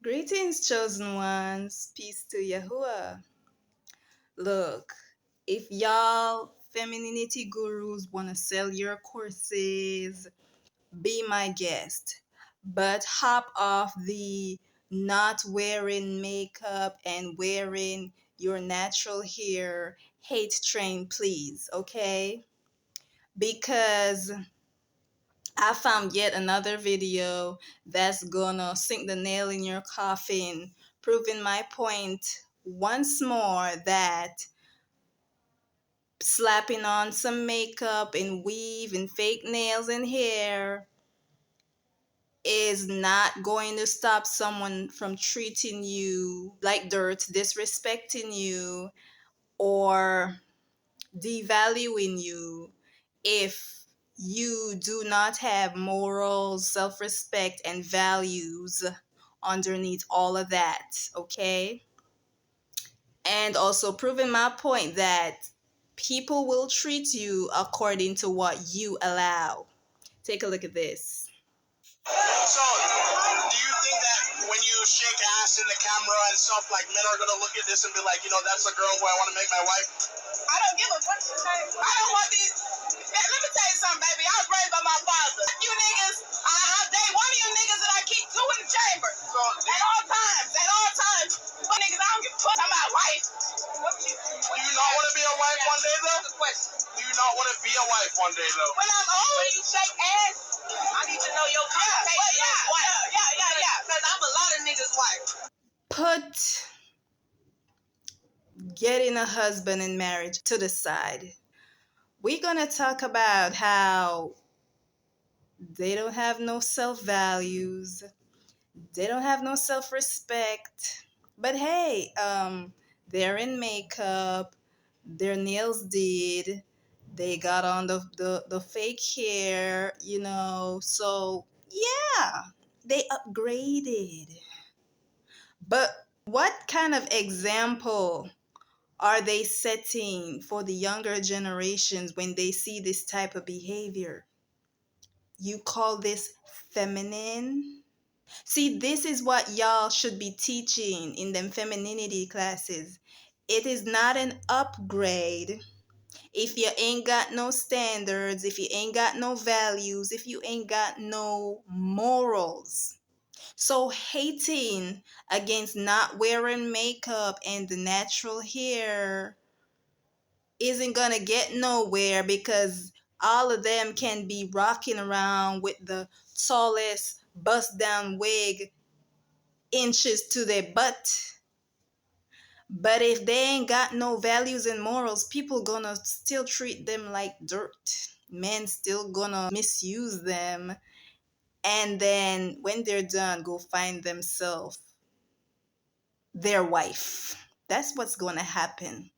Greetings, chosen ones. Peace to Yahuwah. Look, if y'all femininity gurus want to sell your courses, be my guest. But hop off the not wearing makeup and wearing your natural hair hate train, please, okay? Because I found yet another video that's gonna sink the nail in your coffin, proving my point once more that slapping on some makeup and weave and fake nails and hair is not going to stop someone from treating you like dirt, disrespecting you, or devaluing you if you do not have morals, self respect, and values underneath all of that, okay? And also proving my point that people will treat you according to what you allow. Take a look at this. So, do you think that when you shake ass in the camera and stuff, like men are gonna look at this and be like, that's a girl who I want to make my wife? I don't give a fuck. I don't want these. Let me tell you something, baby. I was raised by my father. You niggas, I date one of you niggas and I keep two in the chamber. So, at all times. But niggas, I don't give a fuck. I'm my wife. Do you not want to be a wife one day, though? Do you not want to be a wife one day, though? When I'm old, when you shake ass, I need to know your connotation. Yeah. Because I'm a lot of niggas' wife. Put getting a husband in marriage to the side. We're gonna talk about how they don't have no self-values, they don't have no self-respect, but hey, they're in makeup, their nails did, they got on the fake hair, so yeah, they upgraded. But what kind of example are they setting for the younger generations when they see this type of behavior? You call this feminine? See, this is what y'all should be teaching in them femininity classes. It is not an upgrade if you ain't got no standards, if you ain't got no values, if you ain't got no morals. So hating against not wearing makeup and the natural hair isn't gonna get nowhere, because all of them can be rocking around with the tallest bust down wig inches to their butt. But if they ain't got no values and morals, people gonna still treat them like dirt. Men still gonna misuse them, and then when they're done, go find themselves their wife. That's what's gonna happen.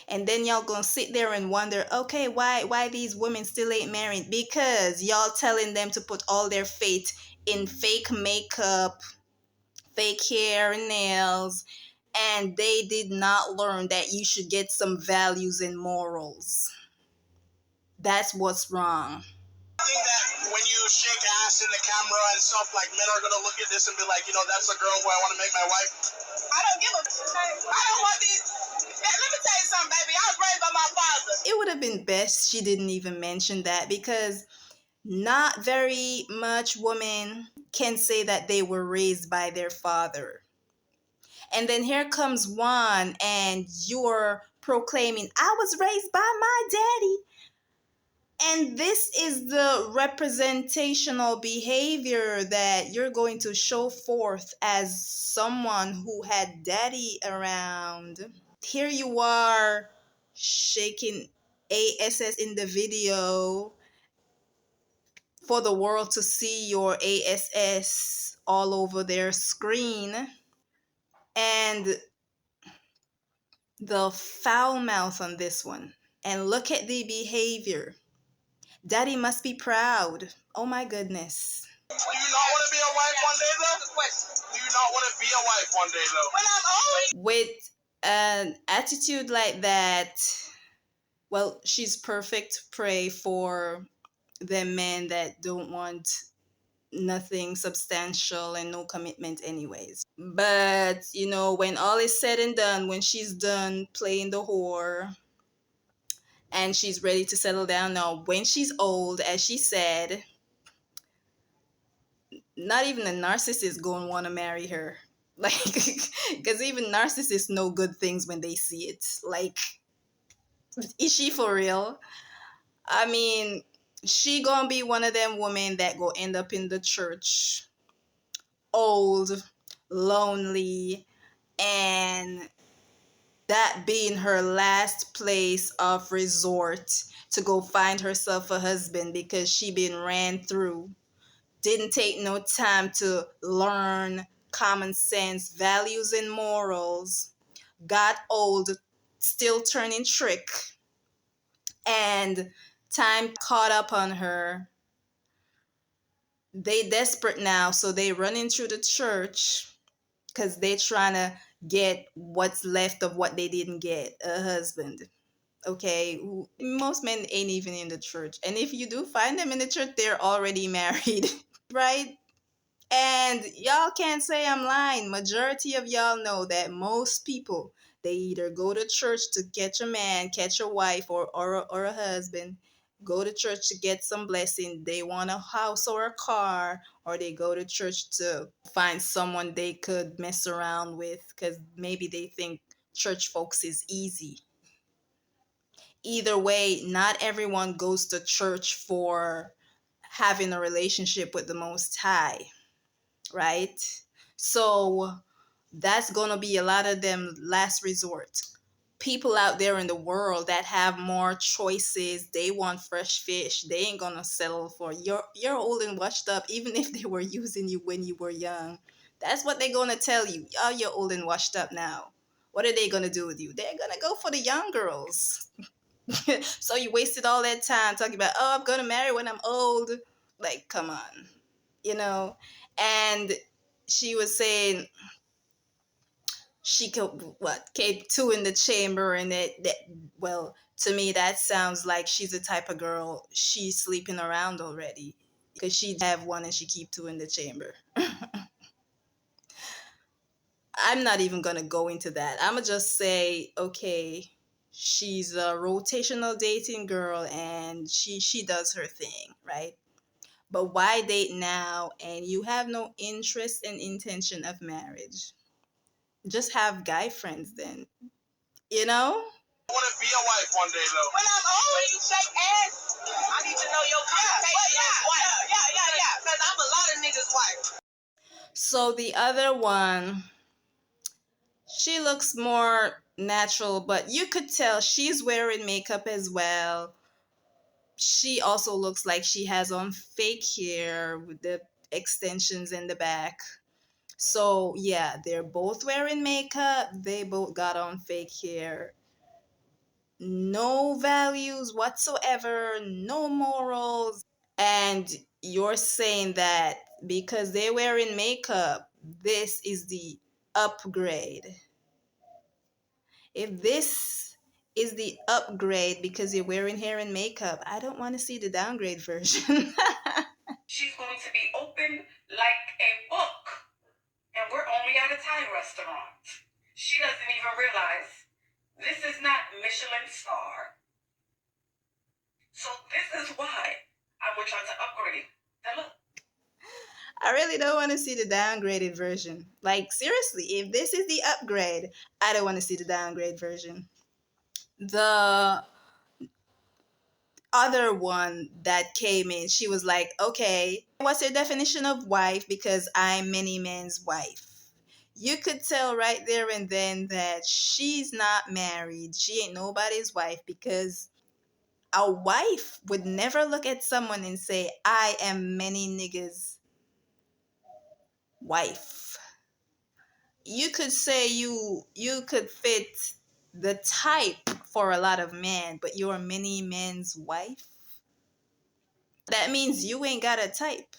And then y'all gonna sit there and wonder, okay, why these women still ain't married? Because y'all telling them to put all their faith in fake makeup, fake hair and nails, and they did not learn that you should get some values and morals. That's what's wrong. I think that when you shake ass in the camera and stuff, like men are gonna look at this and be like, that's a girl who I want to make my wife. I don't give a fuck. I don't want these. Let me tell you something, baby. I was raised by my father. It would have been best she didn't even mention that, because not very much women can say that they were raised by their father. And then here comes one and you're proclaiming, I was raised by my daddy. And this is the representational behavior that you're going to show forth as someone who had daddy around. Here you are shaking ASS in the video for the world to see your ASS all over their screen. And the foul mouth on this one. And look at the behavior. Daddy must be proud. Oh my goodness. Do you not want to be a wife one day, though? Do you not want to be a wife one day, though? When I'm old? With an attitude like that, well, she's perfect prey for the men that don't want nothing substantial and no commitment anyways. But when all is said and done, when she's done playing the whore and she's ready to settle down now, when she's old, as she said, not even a narcissist gonna want to marry her. Like, because even narcissists know good things when they see it. Like, is she for real? I mean, she gonna be one of them women that go end up in the church, old, lonely, and that being her last place of resort to go find herself a husband because she been ran through, didn't take no time to learn common sense, values, and morals, got old, still turning trick, and time caught up on her. They desperate now, so they run into the church because they trying to get what's left of what they didn't get, a husband. Okay, most men ain't even in the church, and if you do find them in the church, they're already married. Right? And y'all can't say I'm lying. Majority of y'all know that most people, they either go to church to catch a man, catch a wife, or a husband, go to church to get some blessing. They want a house or a car, or they go to church to find someone they could mess around with because maybe they think church folks is easy. Either way, not everyone goes to church for having a relationship with the Most High, right? So that's going to be a lot of them last resort. People out there in the world that have more choices, they want fresh fish. They ain't going to settle for you're old and washed up, even if they were using you when you were young. That's what they're going to tell you. Oh, you're old and washed up now. What are they going to do with you? They're going to go for the young girls. So you wasted all that time talking about, oh, I'm going to marry when I'm old. Like, come on, you know? And she was saying she could, what, keep two in the chamber, and that well, to me, that sounds like she's the type of girl, she's sleeping around already because she have one and she keep two in the chamber. I'm not even gonna go into that. I'm gonna just say, okay, she's a rotational dating girl and she does her thing, right? But why date now and you have no interest and intention of marriage? Just have guy friends then, you know? I want to be a wife one day, though. When I'm old, when you shake ass, I need to know your connotation as wife. Yeah. Because I'm a lot of niggas' wife. So the other one, she looks more natural, but you could tell she's wearing makeup as well. She also looks like she has on fake hair with the extensions in the back. So, yeah, they're both wearing makeup. They both got on fake hair. No values whatsoever, no morals. And you're saying that because they're wearing makeup, this is the upgrade. If this is the upgrade because you're wearing hair and makeup, I don't want to see the downgrade version. She's going to be open like a book, and we're only at a Thai restaurant. She doesn't even realize this is not Michelin star. So this is why I want y'all to upgrade the look. I really don't want to see the downgraded version. Like, seriously, if this is the upgrade, I don't want to see the downgrade version. The other one that came in, she was like, okay, what's your definition of wife? Because I'm many men's wife. You could tell right there and then that she's not married. She ain't nobody's wife because a wife would never look at someone and say, I am many niggas' wife. You could say you could fit the type for a lot of men, but you're many men's wife. That means you ain't got a type.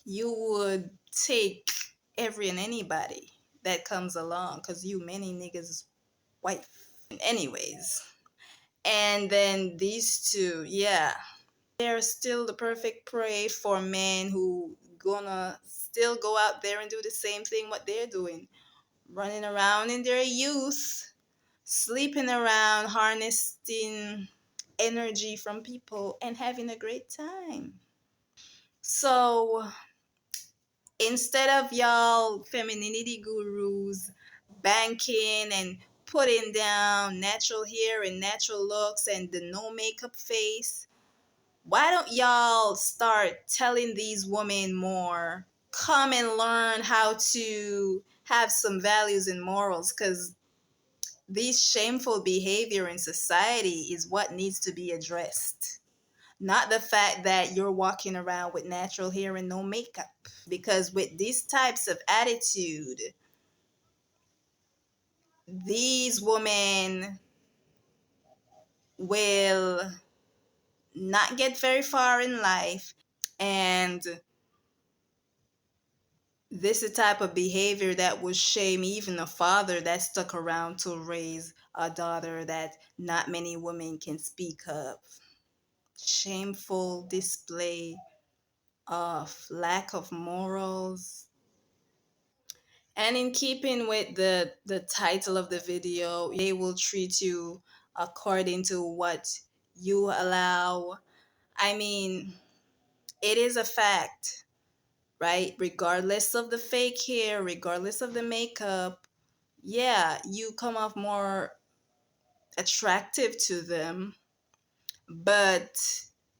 You would take every and anybody that comes along because you many niggas' wife. Anyways, and then these two, yeah. They're still the perfect prey for men who gonna still go out there and do the same thing what they're doing, running around in their youth, sleeping around, harnessing energy from people and having a great time. So instead of y'all femininity gurus banking and putting down natural hair and natural looks and the no makeup face, why don't y'all start telling these women more? Come and learn how to have some values and morals, because this shameful behavior in society is what needs to be addressed. Not the fact that you're walking around with natural hair and no makeup. Because with these types of attitude, these women will not get very far in life. And this is the type of behavior that would shame even a father that stuck around to raise a daughter that not many women can speak of. Shameful display of lack of morals. And in keeping with the title of the video, they will treat you according to what you allow. I mean, it is a fact, right? Regardless of the fake hair, regardless of the makeup, yeah, you come off more attractive to them. But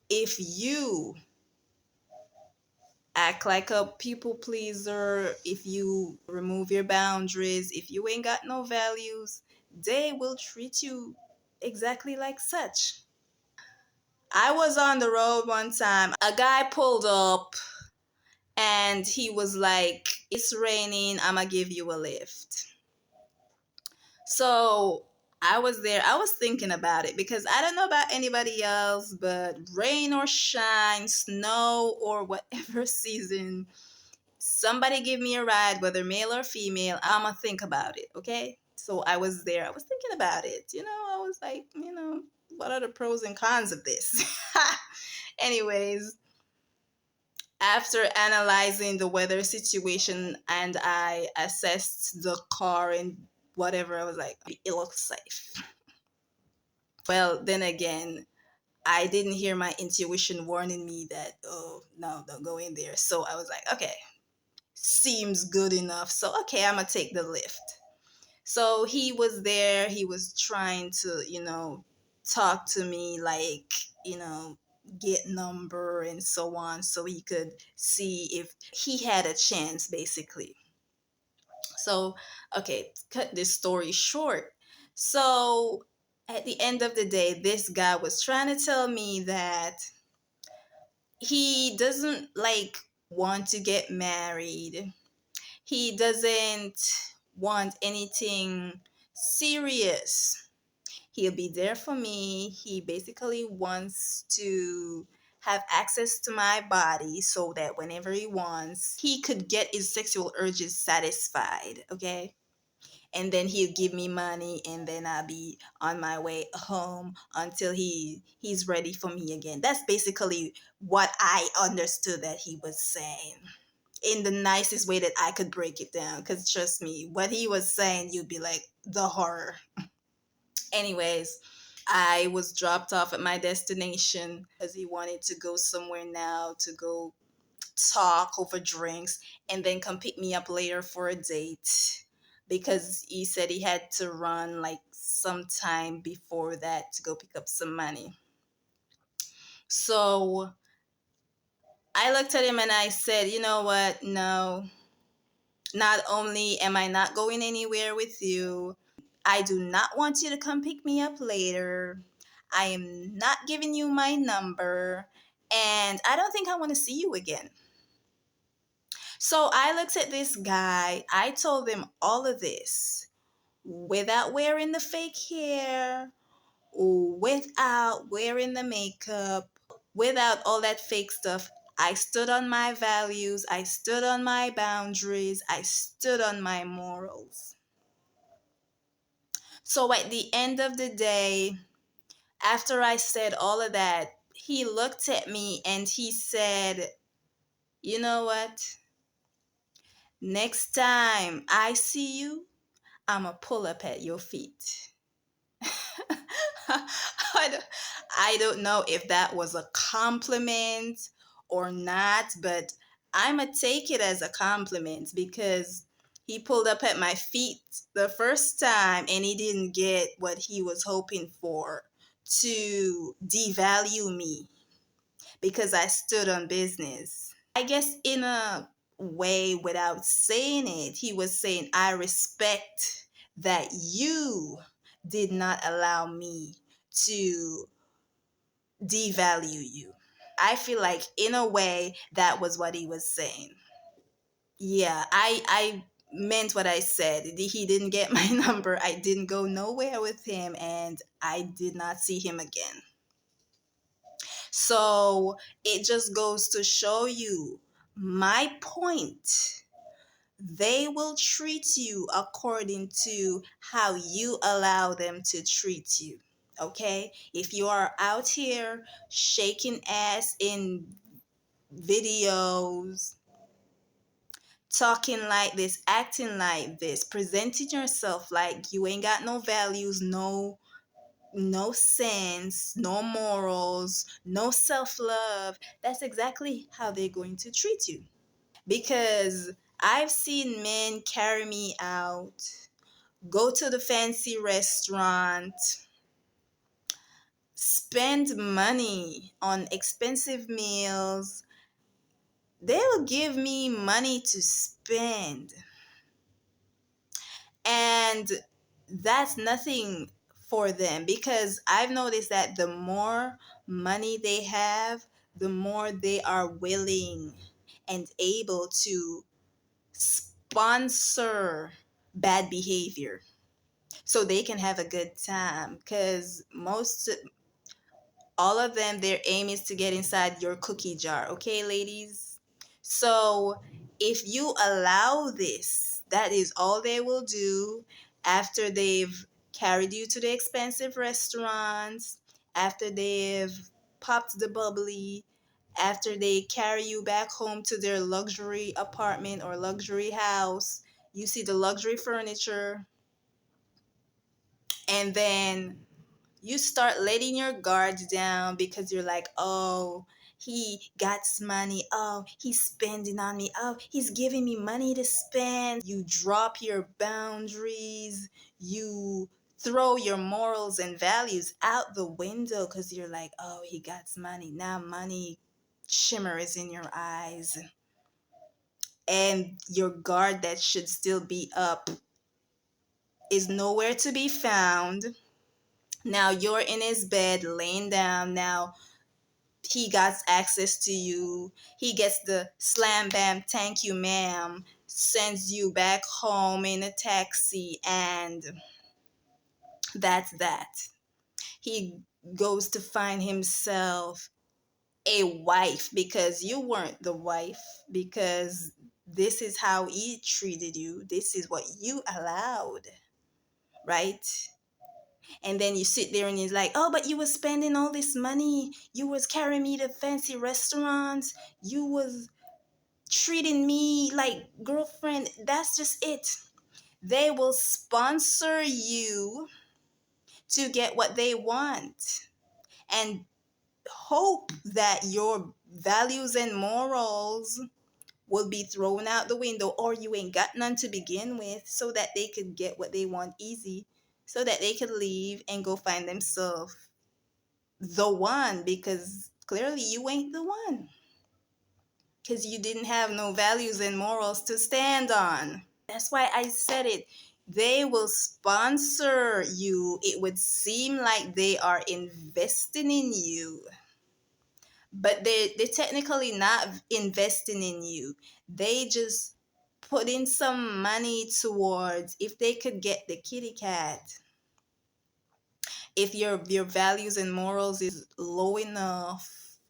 if you act like a people pleaser, if you remove your boundaries, if you ain't got no values, they will treat you exactly like such. I was on the road one time. A guy pulled up and he was like, "It's raining, I'ma give you a lift." So I was there. I was thinking about it because I don't know about anybody else, but rain or shine, snow or whatever season, somebody give me a ride, whether male or female, I'ma think about it, okay? So I was there. I was thinking about it. I was like, what are the pros and cons of this? Anyways, after analyzing the weather situation and I assessed the car and whatever, I was like, it looks safe. Well, then again, I didn't hear my intuition warning me that, oh, no, don't go in there. So I was like, okay, seems good enough. So, okay, I'm going to take the lift. So he was there. He was trying to, talk to me, like, get number and so on, so he could see if he had a chance, basically. So, okay, cut this story short. So, at the end of the day, this guy was trying to tell me that he doesn't like want to get married. He doesn't want anything serious. He'll be there for me. He basically wants to have access to my body so that whenever he wants, he could get his sexual urges satisfied, okay? And then he'll give me money and then I'll be on my way home until he's ready for me again. That's basically what I understood that he was saying in the nicest way that I could break it down. Because trust me, what he was saying, you'd be like, the horror. Anyways, I was dropped off at my destination because he wanted to go somewhere now to go talk over drinks and then come pick me up later for a date because he said he had to run like sometime before that to go pick up some money. So I looked at him and I said, you know what? No, not only am I not going anywhere with you, I do not want you to come pick me up later. I am not giving you my number, and I don't think I want to see you again. So I looked at this guy. I told him all of this without wearing the fake hair, without wearing the makeup, without all that fake stuff. I stood on my values, I stood on my boundaries, I stood on my morals. So at the end of the day, after I said all of that, He looked at me and he said, "You know what? Next time I see you, I'm going to pull up at your feet." I don't, I don't know if that was a compliment or not, but I'm going to take it as a compliment because he pulled up at my feet the first time and he didn't get what he was hoping for, to devalue me because I stood on business. I guess in a way, without saying it, he was saying, "I respect that you did not allow me to devalue you." I feel like in a way that was what he was saying. Yeah, I meant what I said. He didn't get my number. I didn't go nowhere with him and I did not see him again. So it just goes to show you my point. They will treat you according to how you allow them to treat you. Okay? If you are out here shaking ass in videos, talking like this, acting like this, presenting yourself like you ain't got no values, no sense, no morals, no self-love, that's exactly how they're going to treat you. Because I've seen men carry me out, go to the fancy restaurant, spend money on expensive meals. They will give me money to spend. And that's nothing for them because I've noticed that the more money they have, the more they are willing and able to sponsor bad behavior so they can have a good time, because most all of them, their aim is to get inside your cookie jar. Okay, ladies? So if you allow this, that is all they will do after they've carried you to the expensive restaurants, after they've popped the bubbly, after they carry you back home to their luxury apartment or luxury house. You see the luxury furniture, and then you start letting your guard down because you're like, "Oh, he got money. Oh, he's spending on me. Oh, he's giving me money to spend." You drop your boundaries. You throw your morals and values out the window because you're like, "Oh, he got money. Now money shimmers in your eyes." And your guard that should still be up is nowhere to be found. Now you're in his bed laying down. Now he got access to you. He gets the slam bam, "thank you, ma'am," sends you back home in a taxi, and that's that. He goes to find himself a wife because you weren't the wife, because this is how he treated you. This is what you allowed, right? And then you sit there and he's like, "Oh, but you was spending all this money. You was carrying me to fancy restaurants. You was treating me like girlfriend." That's just it. They will sponsor you to get what they want and hope that your values and morals will be thrown out the window, or you ain't got none to begin with, so that they could get what they want easy, so that they could leave and go find themselves the one, because clearly you ain't the one, because you didn't have no values and morals to stand on. That's why I said it. They will sponsor you. It would seem like they are investing in you, but they're technically not investing in you. They just put in some money towards, if they could get the kitty cat, if your values and morals is low enough,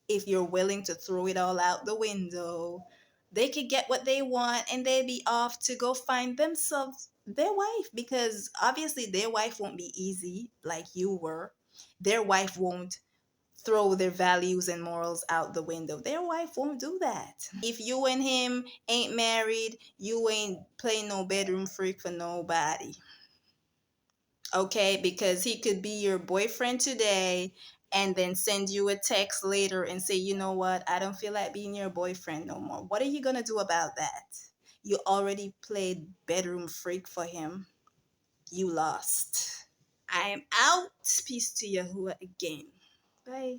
if you're willing to throw it all out the window, they could get what they want and they'd be off to go find themselves their wife, because obviously their wife won't be easy like you were. Their wife won't throw their values and morals out the window. Their wife won't do that. If you and him ain't married, you ain't playing no bedroom freak for nobody. Okay? Because he could be your boyfriend today and then send you a text later and say, you know what, I don't feel like being your boyfriend no more. What are you going to do about that? You already played bedroom freak for him. You lost. I'm out. Peace to Yahuwah again. Bye.